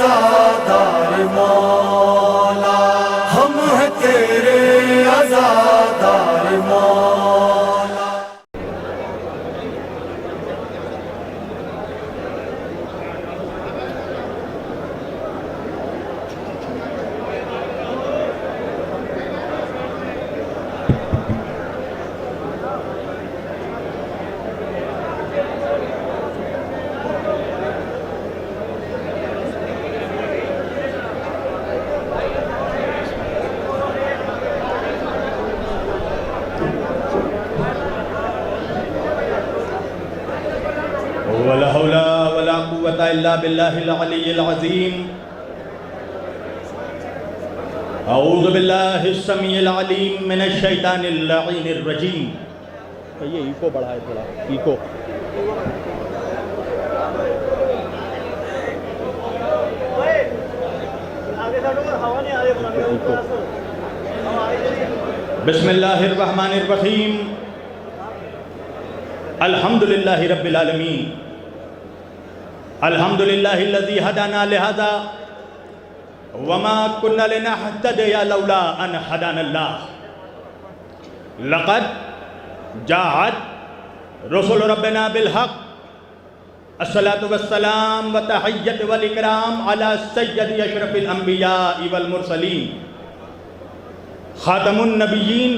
अज़ादार मौला, हम हैं तेरे अज़ादार मौला। वला हौला वला कुव्वता इल्ला बिल्लाहिल अलिय्यिल अज़ीम। अऊज़ु बिल्लाहिस समीइल अलीम मिनश शैतानिर लईनिर रजीम। ये इको बढ़ाए थोड़ा, इको। बिस्मिल्लाहिर रहमानिर रहीम। अल्हम्दुलिल्लाहि रब्बिल आलमीन। अल्हम्दुलिल्लाहिल्लज़ी हदाना लिहाज़ा वमा कुन्ना लिनहतदिया लौला अन हदानल्लाह। लक़द जाअत रुसुल रब्बिना बिल हक़। अस्सलातु वस्सलाम व तहिय्यतु वल इकराम अला सय्यदि अशरफिल अंबिया वल मुरसलीन खातमुन नबिय्यीन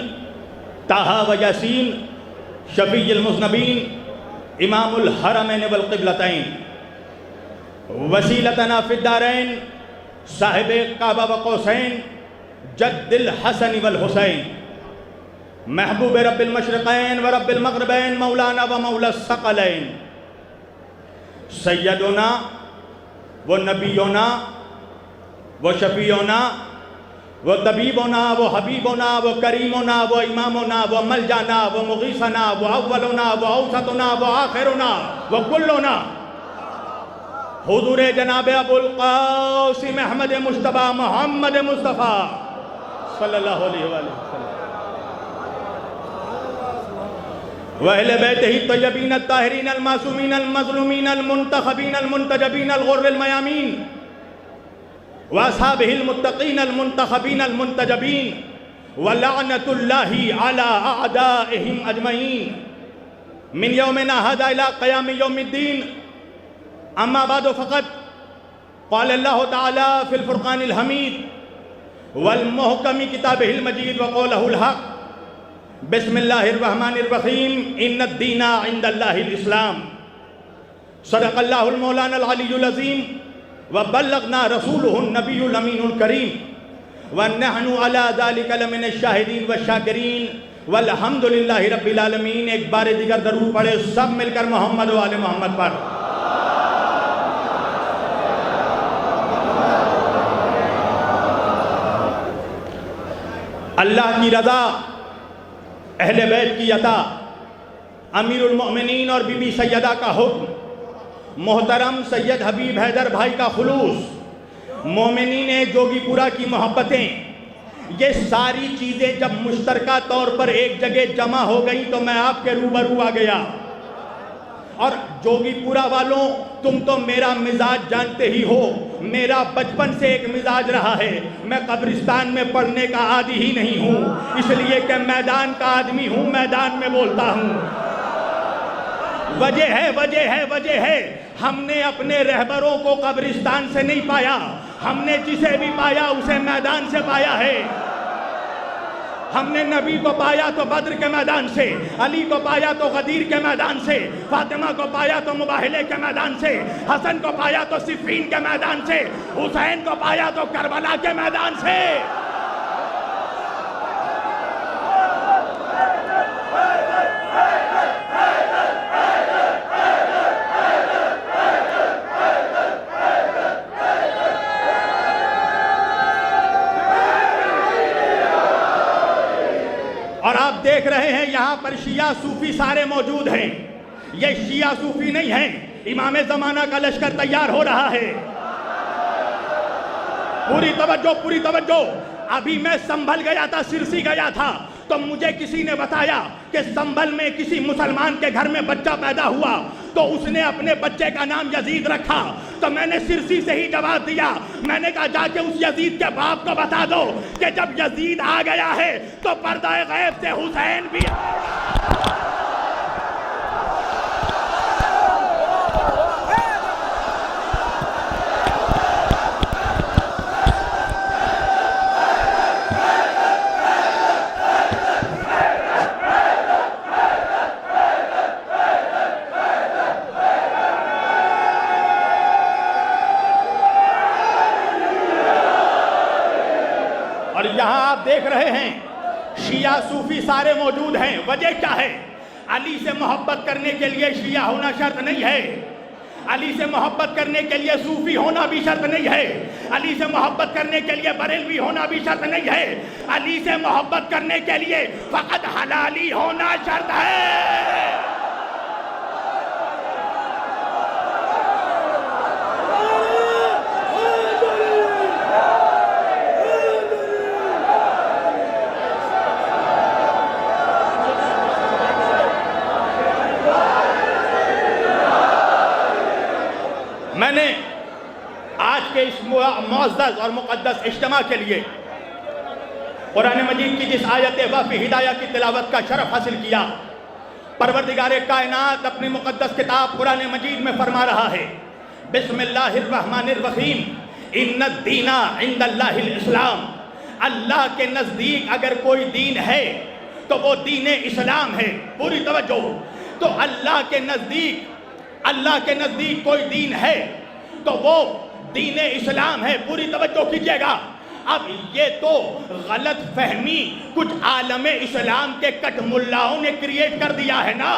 ताहा व यासीन शफीउल मुज़नबीन इमामुल हरमैन वल क़िबलतैन वसीलतना फिद्दारैन साहिबे काबा व कौसैन जद्दिल हसन वल हुसैन महबूब रब्बिल मशरिक़ैन व रब्बिल मग़रिबैन मौलाना व मौला सकलैन सैयदुना व नबीयोना व शफीयोना व तबीबोना व हबीबोना व करीमोना व इमामोना व मलजाना व मुगीसना व अव्वलोना व औसतुना व आखिरुना व कुल्लोना हुज़ूर जनाब अबुल क़ासिम अहमद मुश्तबा मोहम्मद मुस्तफ़ा सल्लल्लाहु अलैहि वसल्लम व अहले बैतिही तय्यबीन अत्ताहिरीन अल-मासूमीन अल-मज़लूमीन अल-मुंतख़बीन अल-मुंतजबीन अल-ग़ुर्रिल मयामीन व अस्हाबिहिल मुत्तक़ीन अल-मुंतख़बीन अल-मुंतजबीन व लअनतुल्लाहि अला अअदाइहिम अजमईन मिन यौमिना हाज़ा इला क़याम यौमिद्दीन। अम्मा बाद फ़क़त क़ाल अल्लाहु तआला फ़िल फ़ुरक़ानिल हमीद वल मुहकमी किताबिहिल मजीद व क़ौलहुल हक़। बिस्मिल्लाहिर रहमानिर रहीम। इन्नद-दीना इंदल्लाहिल इस्लाम। सदक़ल्लाहुल मौलानाल अलियुल अज़ीम व बल्लगना रसूलुहुन नबियुल अमीनुल करीम व नहनु अला ज़ालिका लमिनश शाहिदीन व शाकिरीन वल्हम्दुलिल्लाहि रब्बिल आलमीन। एक बार दिगर दरूद पढ़े सब मिलकर मोहम्मद व आले मोहम्मद पर। अल्लाह की रज़ा, अहले बैत की अता, अमीरुल मोमिनीन और बीबी सैयदा का हुक्म, मोहतरम सैयद हबीब हैदर भाई का खुलूस, मोमिनीन जोगीपुरा की मोहब्बतें, ये सारी चीज़ें जब मुश्तरका तौर पर एक जगह जमा हो गई तो मैं आपके रूबरू आ गया। और जोगीपुरा वालों, तुम तो मेरा मिजाज जानते ही हो। मेरा बचपन से एक मिजाज रहा है, मैं कब्रिस्तान में पढ़ने का आदी ही नहीं हूँ, इसलिए कि मैदान का आदमी हूँ, मैदान में बोलता हूँ। वजह है हमने अपने रहबरों को कब्रिस्तान से नहीं पाया, हमने जिसे भी पाया उसे मैदान से पाया है। हमने नबी को पाया तो बद्र के मैदान से, अली को पाया तो गदीर के मैदान से, फातिमा को पाया तो मुबाहिले के मैदान से, हसन को पाया तो सिफ़ीन के मैदान से, हुसैन को पाया तो करबला के मैदान से। और आप देख रहे हैं यहाँ पर शिया सूफी सारे मौजूद हैं। ये शिया सूफी नहीं है, इमाम ज़माना का लश्कर तैयार हो रहा है। पूरी तवज्जो। अभी मैं संभल गया था, सिरसी गया था, तो मुझे किसी ने बताया कि संभल में किसी मुसलमान के घर में बच्चा पैदा हुआ तो उसने अपने बच्चे का नाम यजीद रखा। तो मैंने सिरसी से ही जवाब दिया, मैंने कहा जाके उस यजीद के बाप को बता दो कि जब यजीद आ गया है तो पर्दा गैब से हुसैन भी और यहां आप देख रहे हैं शिया सूफी सारे मौजूद हैं। वजह क्या है? अली से मोहब्बत करने के लिए शिया होना शर्त नहीं है, अली से मोहब्बत करने के लिए सूफी होना भी शर्त नहीं है, अली से मोहब्बत करने के लिए बरेलवी होना भी शर्त नहीं है, अली से मोहब्बत करने के लिए फकत हलाली होना शर्त है। मैंने आज के इस मुअज़्ज़ज़ और मुक़द्दस इज्तिमा के लिए कुरान मजीद की जिस आयत वाफ़ी हिदाया की तिलावत का शरफ हासिल किया, परवरदिगार कायनात अपनी मुक़द्दस किताब कुरान मजीद में फरमा रहा है, बिस्मिल्लाहिर्रहमानिर्रहीम, इन्नद्दीना इंदल्लाहिल इस्लाम। अल्लाह के नज़दीक अगर कोई दीन है तो वो दीन इस्लाम है। पूरी तवज्जो। तो अल्लाह के नज़दीक कोई दीन है तो वो दीन इस्लाम है। पूरी तवज्जो कीजिएगा। अब ये तो गलत फहमी कुछ आलम इस्लाम के कट मुल्लाओं ने क्रिएट कर दिया है ना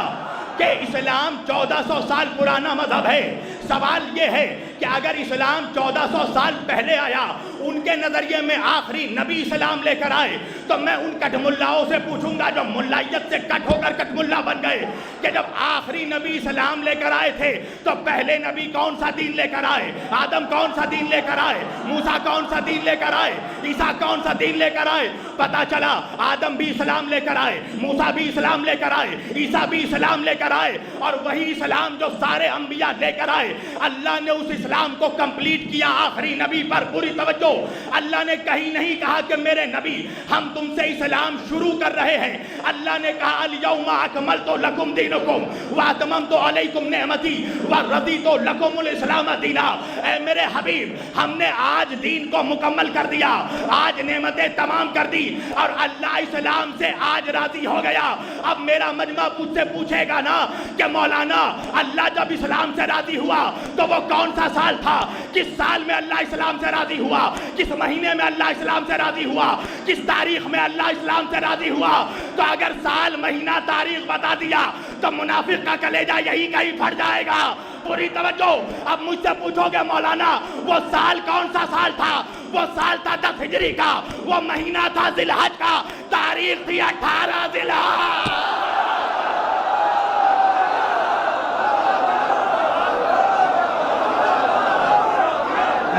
कि इस्लाम 1400 साल पुराना मजहब है। सवाल ये है कि अगर इस्लाम 1400 साल पहले आया, उनके नज़रिए में आखिरी नबी इस्लाम लेकर आए, तो मैं उन कटमुल्लाओं से पूछूंगा जो मुल्लायत से कट होकर कटमुल्ला बन गए कि जब आखिरी नबी इस्लाम लेकर आए थे तो पहले नबी कौन सा दीन लेकर आए? आदम कौन सा दीन लेकर आए? मूसा कौन सा दीन लेकर आए? ईसा कौन सा दीन लेकर आए? पता चला आदम भी इस्लाम लेकर आए, मूसा भी इस्लाम लेकर आए, ईसा भी इस्लाम लेकर आए, और वही इस्लाम जो सारे अंबिया लेकर आए, अल्लाह ने उस इस्लाम को कंप्लीट किया आखिरी नबी पर। पूरी तवज्जो। अल्लाह ने कहीं नहीं कहा कि मेरे नबी हम तुमसे इस्लाम शुरू कर रहे हैं। अल्लाह ने कहा अल यौमा अकमलतु लकुम दीनुकुम व अतममतु अलैकुम नेमती व रदीतु लकुमुल इस्लाम दीना। ऐ मेरे हबीब, हमने आज दीन को मुकम्मल कर दिया, आज नेमतें तमाम कर दी, और अल्लाह इस्लाम से आज राजी हो गया। अब मेरा मजमा मुझसे पूछेगा ना कि मौलाना अल्लाह जब इस्लाम से राजी हुआ तो वो कौन सा साल था? किस साल में अल्लाह इस्लाम से राजी हुआ? किस महीने में अल्लाह इस्लाम से राजी हुआ? किस तारीख में अल्लाह इस्लाम से राजी हुआ? तो अगर साल महीना तारीख बता दिया तो मुनाफिक का कलेजा यही कहीं फट जाएगा। पूरी तवज्जो। अब मुझसे पूछोगे मौलाना वो साल कौन सा साल था? वो साल था 10 हिजरी का, वो महीना था जिलहज का, तारीख थी 18 जिलहज।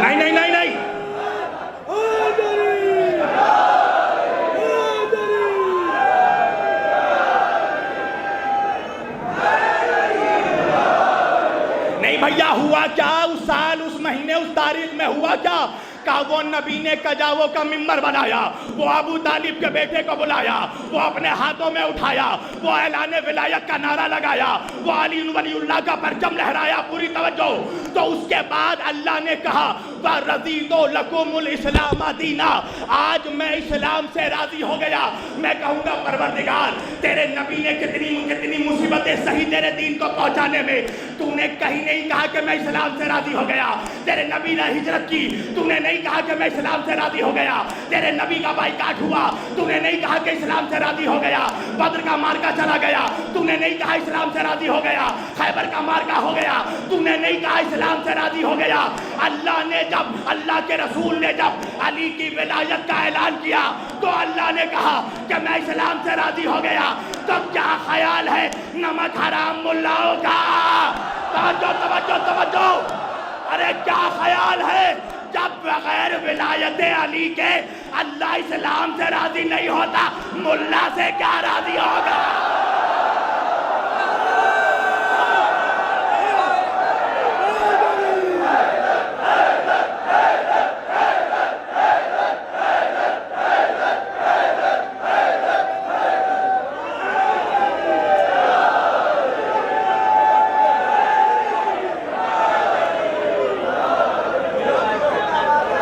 नहीं नहीं नहीं नहीं, नहीं भैया, हुआ क्या उस साल, उस महीने, उस तारीख में हुआ क्या? का वो नबी ने कजावों का मिंबर बनाया, वो अबू तालिब के बेटे को बुलाया, वो अपने हाथों में उठाया, वो ऐलान विलायत का नारा लगाया, वो अली वलीउल्लाह का परचम लहराया। पूरी तवज्जो। तो उसके बाद अल्लाह ने कहा व रज़ीतु लकुमुल इस्लाम दीना, आज मैं इस्लाम से राजी हो गया। मैं कहूँगा परवरदिगार, तेरे नबी ने कितनी मुसीबतें सही तेरे दीन को पहुँचाने में, तूने कहीं नहीं कहा कि मैं इस्लाम से राजी हो गया। तेरे नबी ने हिजरत की, तूने नहीं कहा कि मैं इस्लाम से राजी हो गया। तेरे नबी का बाइकाट हुआ, तूने नहीं कहा कि इस्लाम से राजी हो गया। बद्र का मार्का चला गया, तूने नहीं कहा इस्लाम से राजी हो गया। खैबर का मार्का हो गया, तूने नहीं कहा इस्लाम से राजी हो गया। अल्लाह के रसूल ने जब अली की विलायत का ऐलान किया तो अल्लाह ने कहा कि मैं इस्लाम से राजी हो गया। तो क्या ख्याल है नमक हराम मुल्लाओं का? तवज्जो तवज्जो तवज्जो। अरे क्या ख्याल है जब बगैर विलायत अली के अल्लाह इस्लाम से राजी नहीं होता, मुल्ला से क्या राजी होगा?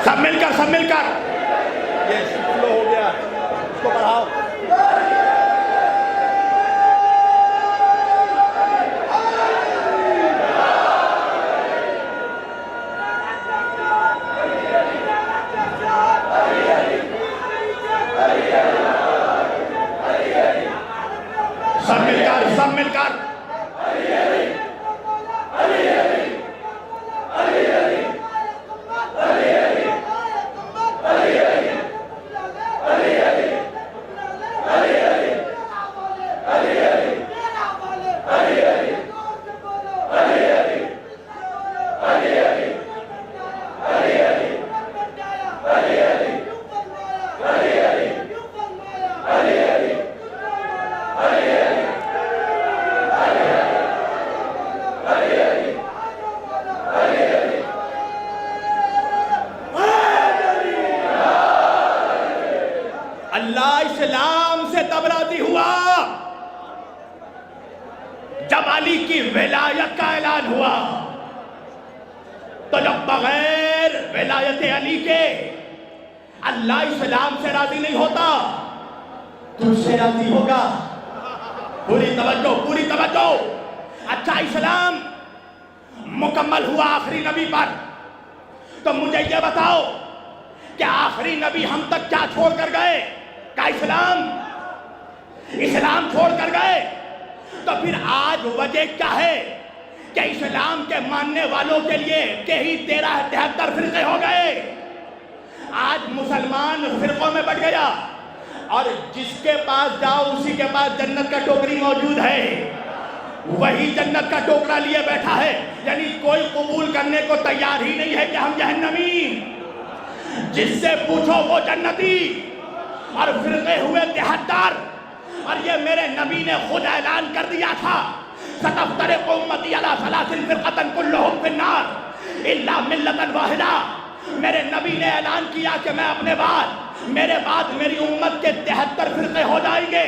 सब मिलकर ये स्लो हो गया, इसको बढ़ाओ। सब मिलकर अल्लाह इस्लाम से तब राजी हुआ जब अली की विलायत का ऐलान हुआ। तो जब बगैर विलायत अली के अल्लाह इस्लाम से राजी नहीं होता, तुझसे राजी होगा। पूरी तवज्जो। अच्छा, इस्लाम मुकम्मल हुआ आखिरी नबी पर, तो मुझे ये बताओ कि आखिरी नबी हम तक क्या छोड़ कर गए? क्या इस्लाम छोड़ कर गए? तो फिर आज वजह क्या है कि इस्लाम के मानने वालों के लिए के ही 73 फिरके हो गए। आज मुसलमान फिरकों में बढ़ गया और जिसके पास जाओ उसी के पास जन्नत का टोकरी मौजूद है, वही जन्नत का टोकरा लिए बैठा है। यानी कोई कबूल करने को तैयार ही नहीं है कि हम जहन्नमी। जिससे पूछो वो जन्नती। और फिरके हुए 73। और ये मेरे नबी ने खुद ऐलान कर दिया था, सतफ्तरिक़ु उम्मती अला सलासिन फिरक़तन कुल्लुहुम फिन्नार इल्ला मिल्लतन वाहिदा। मेरे नबी ने ऐलान किया कि मैं अपने बाद मेरे बाद मेरी उम्मत के 73 फिरके हो जाएंगे।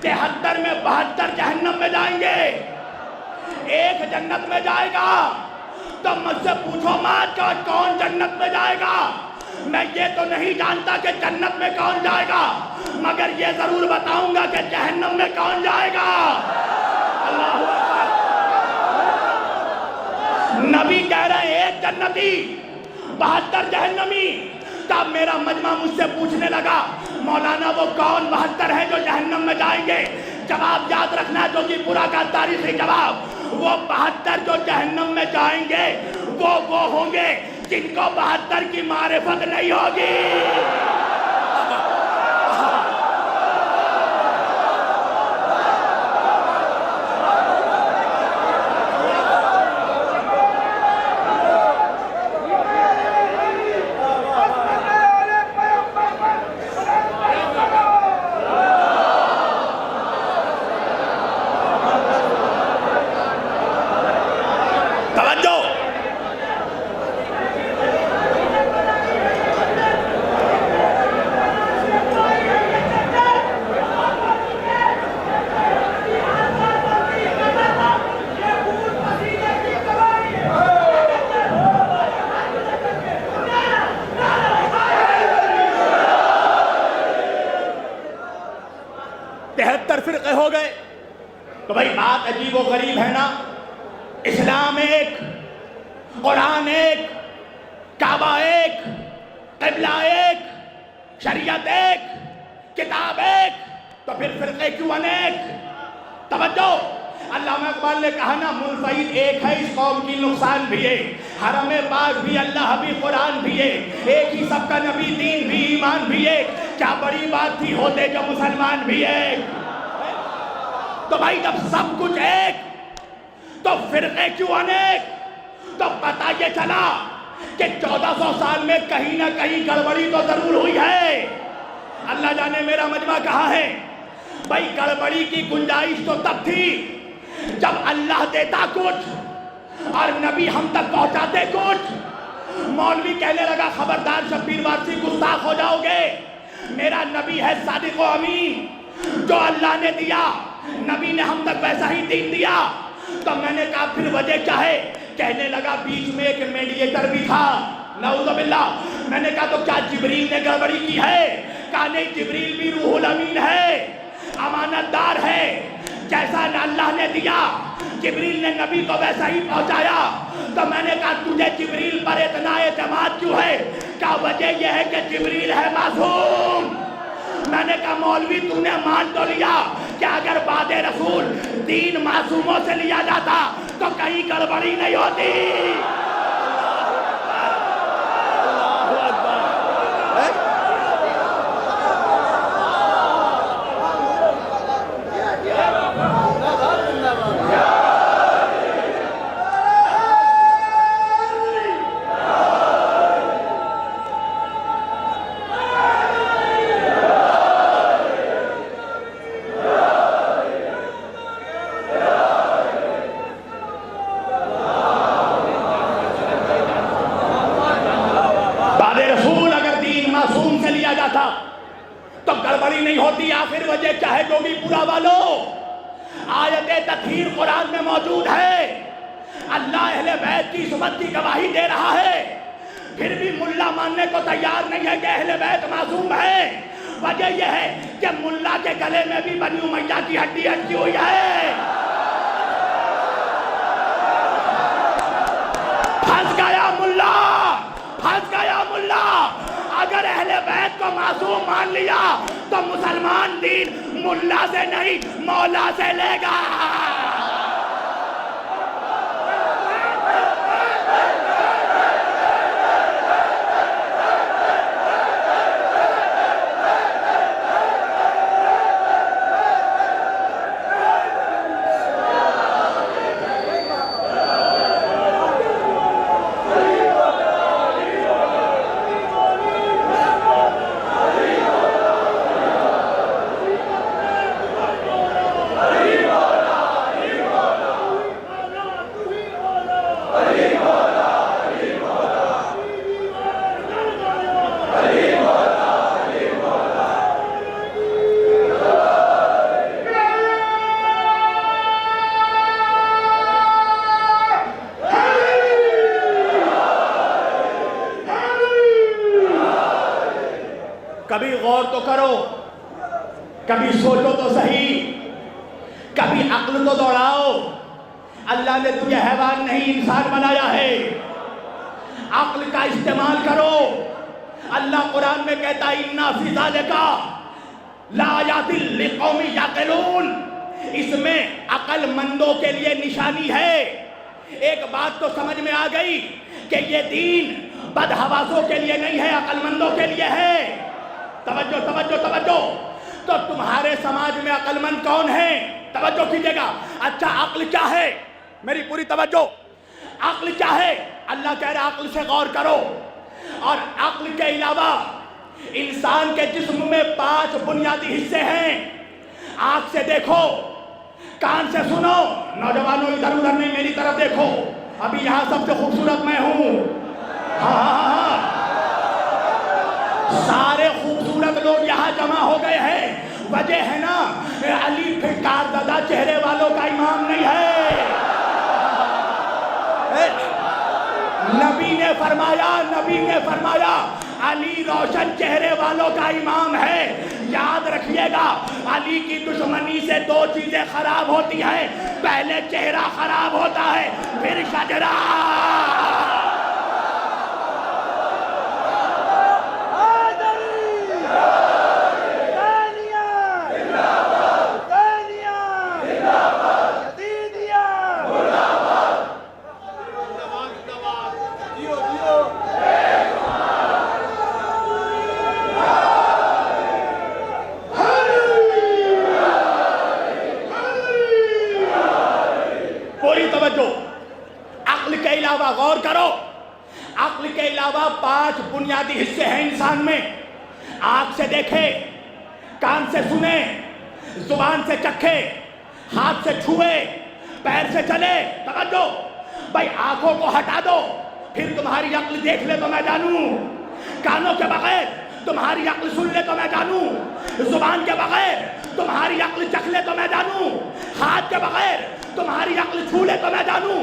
73 में 72 जहन्नम में जाएंगे, एक जन्नत में जाएगा। तो मुझसे पूछो मत कौन जन्नत में जाएगा। मैं ये तो नहीं जानता कि जन्नत में कौन जाएगा, मगर ये जरूर बताऊंगा कि जहन्नम में कौन जाएगा। अल्लाह हू अकबर। नबी कह रहे हैं एक जन्नती 72 जहन्नमी। तब मेरा मजमा मुझसे पूछने लगा, मौलाना वो कौन 72 है जो जहन्नम में जाएंगे? जवाब याद रखना जो कि पूरा का तारीखी जवाब, वो 72 जो जहन्नम में जाएंगे वो होंगे जिनको 72 की मारिफत नहीं होगी। फिरके हो गए। तो भाई बात अजीब व गरीब है ना। इस्लाम एक, कुरान एक, काबा एक, क़िबला एक, शरीयत एक, किताब एक, तो फिर फिरके क्यों अनेक? तवज्जो। अल्लामा इकबाल ने कहा ना, मुनफरिद एक है इस कौम की नुकसान भी है, हरम पाक भी, अल्लाह भी, कुरान भी है, एक ही सबका नबी, दीन भी, ईमान भी एक। क्या बड़ी बात थी होते जो मुसलमान भी एक। तो भाई जब सब कुछ एक तो फिरके क्यों अनेक? तो पता ये चला कि 1400 साल में कहीं ना कहीं गड़बड़ी तो जरूर हुई है। अल्लाह जाने मेरा मजमा कहाँ है। भाई गड़बड़ी की गुंजाइश तो तब थी जब अल्लाह देता कुछ और नबी हम तक पहुंचाते कुछ। मौलवी कहने लगा खबरदार शब्बीर वारसी गुस्ताख हो जाओगे, मेरा नबी है सादिक व अमीन, जो अल्लाह ने दिया नबी ने हम तक वैसा ही दीन दिया। तो मैंने कहा फिर वजह क्या है? कहने लगा बीच में एक मीडिएटर भी था, नऊज़ुबिल्लाह। मैंने कहा तो क्या जिब्रील ने गड़बड़ी की है? कहा नहीं, जिब्रील भी रूहुल अमीन है, अमानतदार है। जैसा अल्लाह ने दिया जिब्रील ने नबी को वैसा ही पहुंचाया। तो मैंने कहा तुझे जिब्रील पर इतना एतमाद क्यों है? क्या वजह यह है कि जिब्रील है मासूम। मैंने कहा मौलवी तूने मान तो लिया कि अगर बादे रसूल दीन मासूमों से लिया जाता तो कहीं गड़बड़ी नहीं होती। तो गड़बड़ी नहीं होती। आखिर वजह क्या है जोगी पूरा वालों? आयते तत्हीर कुरान में मौजूद है। अल्लाह अहले बैत की सुबत की गवाही दे रहा है, फिर भी मुल्ला मानने को तैयार नहीं है कि अहले बैत मासूम है। वजह यह है कि मुल्ला के गले में भी बनी उमैया की हड्डी अटकी हुई है। फंस गया मुल्ला, फंस गया मुल्ला। अगर अहले बैत को मासूम मान लिया तो मुसलमान दीन मुल्ला से नहीं मौला से लेगा। कभी गौर तो करो, कभी सोचो तो सही, कभी अक्ल तो दौड़ाओ। अल्लाह ने तुझे हैवान नहीं इंसान बनाया है, अक्ल का इस्तेमाल करो। अल्लाह कुरान में कहता है इन्ना फी ज़ालिका लायातिल लिक़ौमी याक़िलून, इसमें अक्लमंदों के लिए निशानी है। एक बात तो समझ में आ गई कि ये दीन बदहवासों के लिए नहीं है, अक्लमंदों के लिए है। तवज्जो तवज्जो तवज्जो। तो तुम्हारे समाज में अक्लमंद कौन है? तवज्जो कीजिएगा। अच्छा अक्ल क्या है? मेरी पूरी तवज्जो। अक्ल क्या है? अल्लाह कह रहा है अक्ल से गौर करो। और अक्ल के अलावा इंसान के जिस्म में 5 बुनियादी हिस्से हैं। आंख से देखो, कान से सुनो। नौजवानों इधर उधर नहीं, मेरी तरफ देखो। अभी यहाँ सबसे खूबसूरत मैं हूँ। हाँ हाँ हाँ, सारे खूबसूरत लोग यहाँ जमा हो गए हैं। वजह है ना, अली फिटकार दादा चेहरे वालों का इमाम नहीं है। नबी ने फरमाया अली रोशन चेहरे वालों का इमाम है। याद रखिएगा, अली की दुश्मनी से 2 चीजें खराब होती हैं। पहले चेहरा खराब होता है, फिर शजरा। अक्ल के अलावा गौर करो, अक्ल के अलावा 5 बुनियादी हिस्से हैं इंसान में। आंख से देखे, कान से सुने, जुबान से चखे, हाथ से छुए, पैर से चले। तवज्जो भाई, आंखों को हटा दो, फिर तुम्हारी अक्ल देख ले तो मैं जानूं। कानों के बगैर तुम्हारी अक्ल सुन ले तो मैं जानूं। जुबान के बगैर तुम्हारी अक्ल चख ले तो मैं जानूं। हाथ के बगैर तुम्हारी अक्ल छू ले तो मैं जानूं।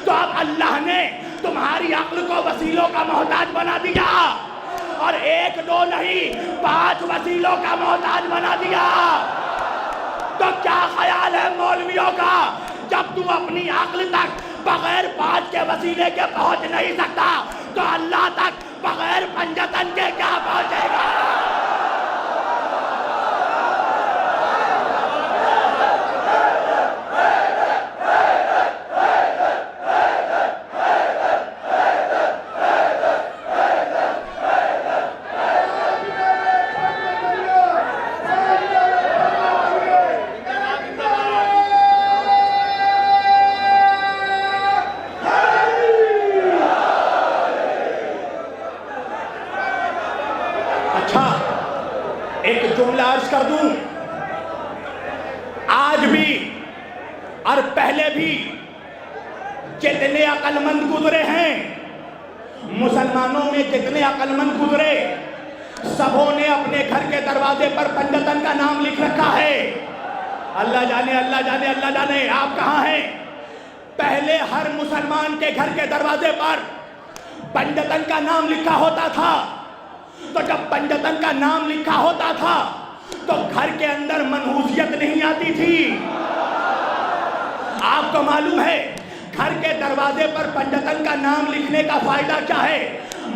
तो अब अल्लाह ने तुम्हारी अक्ल अक्ल को वसीलों का मोहताज बना दिया, और एक दो नहीं 5 वसीलों का मोहताज बना दिया। तो क्या ख्याल है मौलवियों का, जब तू अपनी अक्ल तक बगैर 5 के वसीले के पहुंच नहीं सकता, तो अल्लाह तक बगैर पंजतन के क्या पहुंचेगा? अच्छा, एक जुमला अर्ज कर दूं, आज भी और पहले भी जितने अक्लमंद गुजरे हैं, मुसलमानों में जितने अक्लमंद गुजरे, सबों ने अपने घर के दरवाजे पर पंजतन का नाम लिख रखा है। अल्लाह जाने, अल्लाह जाने, अल्लाह जाने आप कहां हैं। पहले हर मुसलमान के घर के दरवाजे पर पंजतन का नाम लिखा होता था। तो जब पंजतन का नाम लिखा होता था तो घर के अंदर मनहूसियत नहीं आती थी। आपको मालूम है घर के दरवाजे पर पंजतन का नाम लिखने का फायदा क्या है?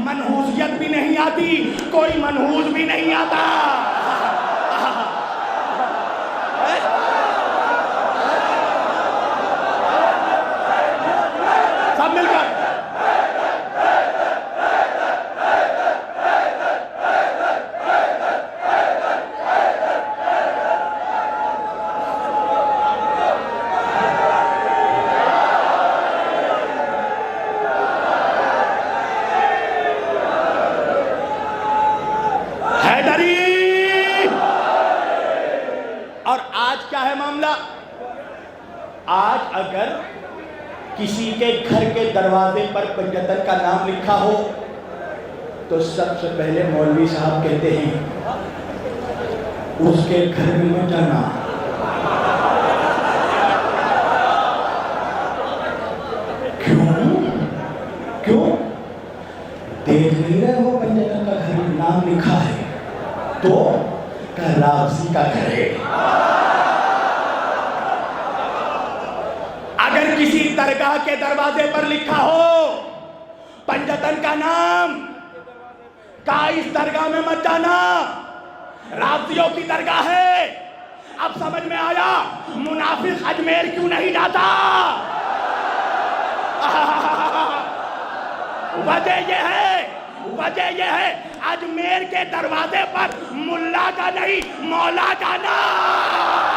मनहूसियत भी नहीं आती, कोई मनहूस भी नहीं आता। सब मिलकर और आज क्या है मामला? आज अगर किसी के घर के दरवाजे पर पंजतन का नाम लिखा हो तो सबसे पहले मौलवी साहब कहते हैं उसके घर में मत जाना। क्यों? क्यों? देख नहीं रहे हो पंजतन का घर में नाम लिखा है तो राबसी का घर है। अगर किसी दरगाह के दरवाजे पर लिखा हो पंजतन का नाम, का इस दरगाह में मत जाना, राबसियों की दरगाह है। अब समझ में आया मुनाफिक अजमेर क्यों नहीं जाता। वजह यह है अजमेर के दरवाजे पर मुल्ला का नहीं मौला का नाम।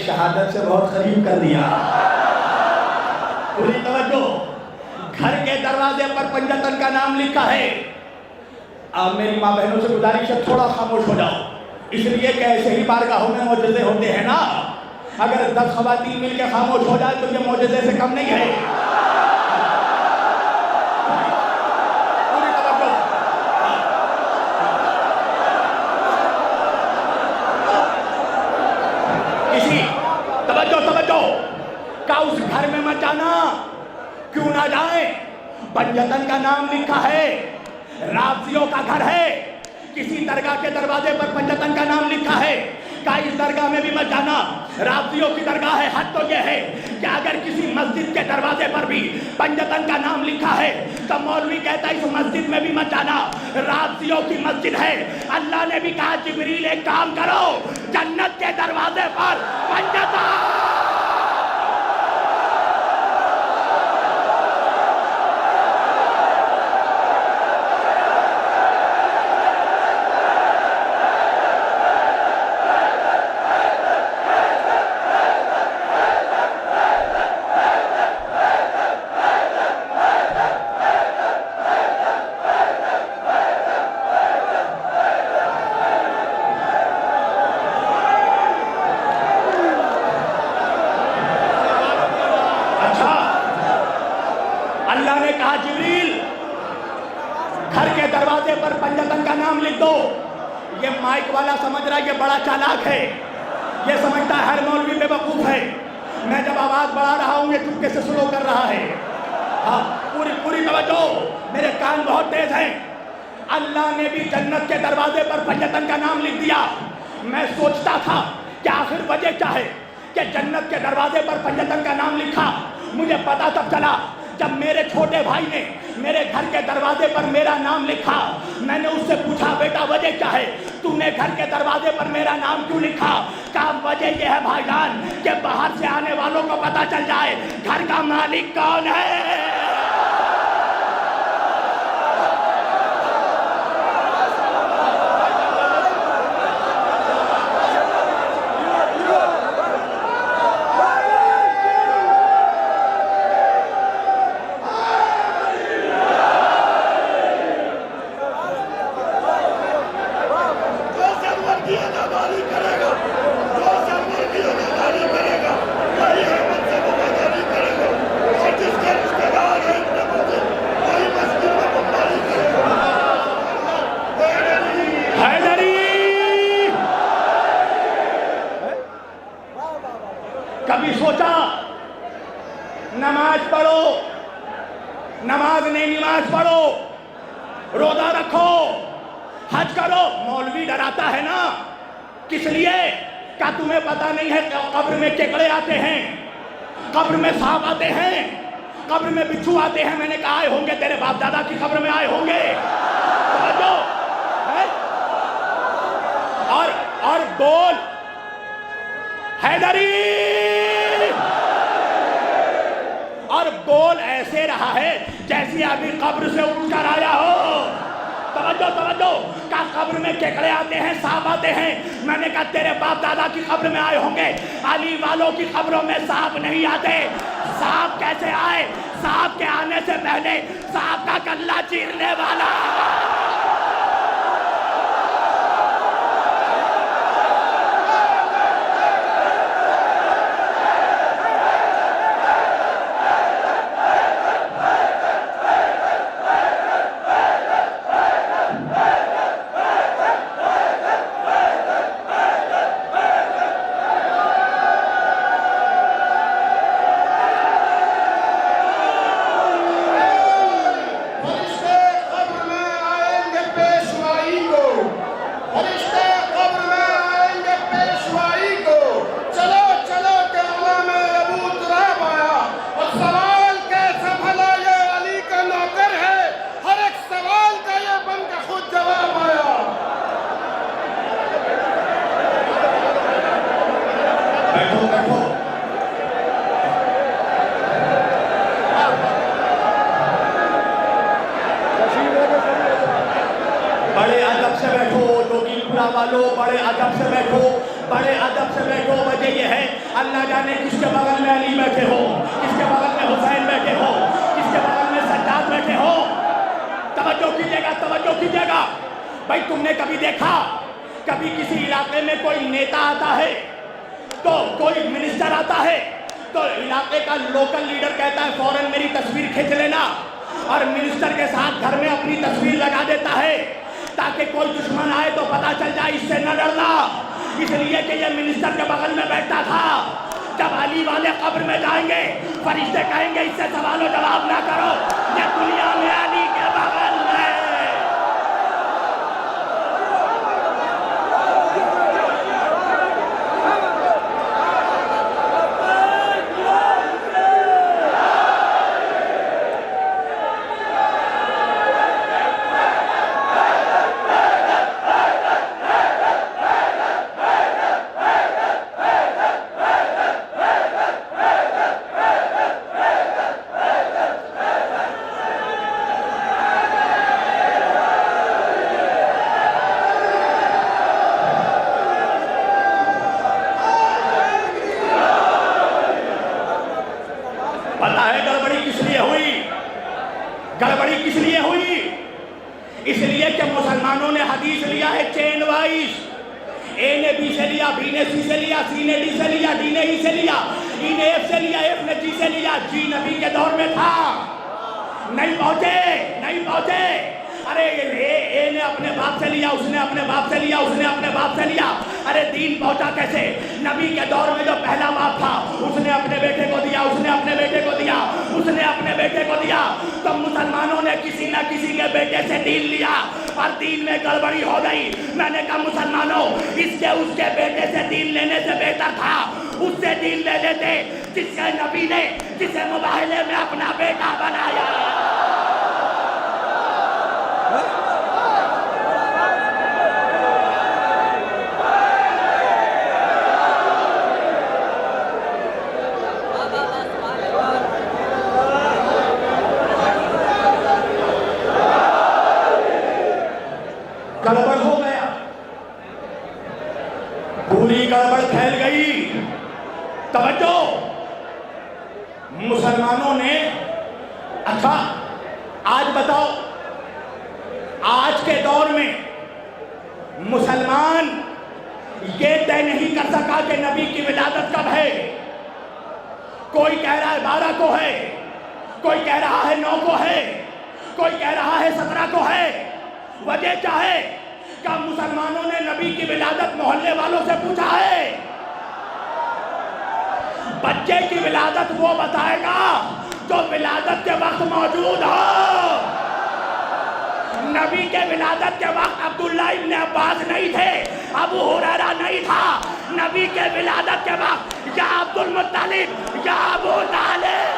शहादत से बहुत करीब कर दिया। पूरी तवज्जो, घर के दरवाजे पर पंजतन का नाम लिखा है। अब मेरी माँ बहनों से गुजारिश है थोड़ा खामोश हो जाओ, इसलिए कि ऐसे ही बारगाहों में मौजज़े होते हैं ना। अगर 10 ख़वातीन मिलकर खामोश हो जाए तो ये मौजज़े से कम नहीं है। पूरी तवज्जो, किसी तवज्जो का उस घर में मत जाना। क्यों ना जाए? पंजतन का नाम लिखा है, राबसियों का घर है। किसी दरगाह के दरवाजे पर पंजतन का नाम लिखा है, का इस दरगाह में भी मत जाना, राबसियों की दरगाह है। हद तो यह है कि अगर किसी मस्जिद के दरवाजे पर भी पंजतन का नाम लिखा है तो मौलवी कहता है इस मस्जिद में भी मत जाना, राबसियों की मस्जिद है। अल्लाह ने भी कहा जिब्रील एक काम करो, जन्नत के दरवाजे पर पंजतन अल्लाह ने कहा जिब्रील घर के दरवाजे पर पंजतन का नाम लिख दो। ये माइक वाला समझ रहा है ये बड़ा चालाक है, ये समझता है हर मौलवी बेवकूफ है। मैं जब आवाज बढ़ा रहा हूँ ये चुपके से स्लो कर रहा है। हाँ, पूरी तवज्जो, मेरे कान बहुत तेज हैं। अल्लाह ने भी जन्नत के दरवाजे पर पंजतन का नाम लिख दिया। मैं सोचता था कि आखिर वजह क्या है कि जन्नत के दरवाजे पर पंजतन का नाम लिखा। मुझे पता तब चला जब मेरे छोटे भाई ने मेरे घर के दरवाजे पर मेरा नाम लिखा। मैंने उससे पूछा बेटा वजह क्या है, तूने घर के दरवाजे पर मेरा नाम क्यों लिखा? कहा वजह यह है भाईजान कि बाहर से आने वालों को पता चल जाए घर का मालिक कौन है। कभी सोचा नमाज पढ़ो, नमाज नहीं नमाज पढ़ो, रोजा रखो, हज करो, मौलवी डराता है ना, किस लिए? क्या तुम्हें पता नहीं है कब्र में केकड़े आते हैं, कब्र में सांप आते हैं, कब्र में बिच्छू आते हैं। मैंने कहा आए होंगे, तेरे बाप दादा की कब्र में आए होंगे। समझो है? और बोल हैदरी, और बोल ऐसे रहा है जैसे अभी कब्र से उठकर आया हो। तवज्जो, का कब्र में केकड़े आते हैं, सांप आते हैं। मैंने कहा तेरे बाप दादा की कब्र में आए होंगे, अली वालों की कब्रों में सांप नहीं आते। सांप कैसे आए? सांप के आने से पहले सांप का कल्ला चीरने वाला। वालों बड़े अदब से बैठो, बड़े अदब से बैठो। वजह यह है अल्लाह जाने किसके बगल में अली बैठे हो, किसके बगल में हुसैन बैठे हो, किसके बगल में सज्जाद बैठे हो। तवज्जो कीजिएगा, तवज्जो कीजिएगा। भाई तुमने कभी देखा, कभी किसी इलाके में कोई नेता आता है तो कोई मिनिस्टर आता है तो इलाके का लोकल लीडर कहता है फौरन मेरी तस्वीर खींच लेना, और मिनिस्टर के साथ घर में अपनी तस्वीर लगा देता है ताकि कोई दुश्मन आए तो पता चल जाए, इससे न डरना। इसलिए कि ये मिनिस्टर के बगल में बैठता था। जब अली वाले कब्र में जाएंगे फरिश्ते कहेंगे इससे सवाल जवाब ना करो, ये दुनिया में अली के बगल में। पता है गड़बड़ी किस लिए हुई? गड़बड़ी किस लिए हुई? इसलिए कि मुसलमानों ने हदीस लिया है चेन वाइज। ए ने बी से लिया, बी ने सी से लिया, सी ने डी से लिया, डी ने ई से लिया, ई ने एफ से लिया, एफ ने जी से लिया। जी नबी के दौर में था, नहीं पहुंचे, नहीं पहुंचे। अरे ये ने अपने बाप से लिया, उसने अपने बाप से लिया, उसने अपने बाप से लिया। अरे दीन पहुंचा कैसे? नबी के दौर में जो पहला बाप था उसने अपने बेटे को दिया, उसने अपने बेटे को दिया, उसने अपने बेटे को दिया। तो मुसलमानों ने किसी न किसी के बेटे से दीन लिया और दीन में गड़बड़ी हो गई। मैंने कहा मुसलमानों, इसके उसके बेटे से दीन लेने से बेहतर था उससे दीन ले लेते जिससे नबी ने, जिसे मुबाहले में अपना बेटा बनाया। गड़बड़ हो गया, पूरी गड़बड़ फैल गई। तवज्जो, मुसलमानों ने, अच्छा आज बताओ, आज के दौर में मुसलमान ये तय नहीं कर सका कि नबी की विलादत कब है। कोई कह रहा है 12 को है, कोई कह रहा है 9 को है, कोई कह रहा है 17 को है। वजह क्या है? क्या मुसलमानों ने नबी की विलादत मोहल्ले वालों से पूछा है? बच्चे की विलादत वो बताएगा जो विलादत के वक्त मौजूद हो। नबी के विलादत के वक्त अब्दुल्ला इब्न अब्बास नहीं थे, अबू हुरैरा नहीं था। नबी के विलादत के वक्त या अब्दुल मुत्तलिब या अबू तालिब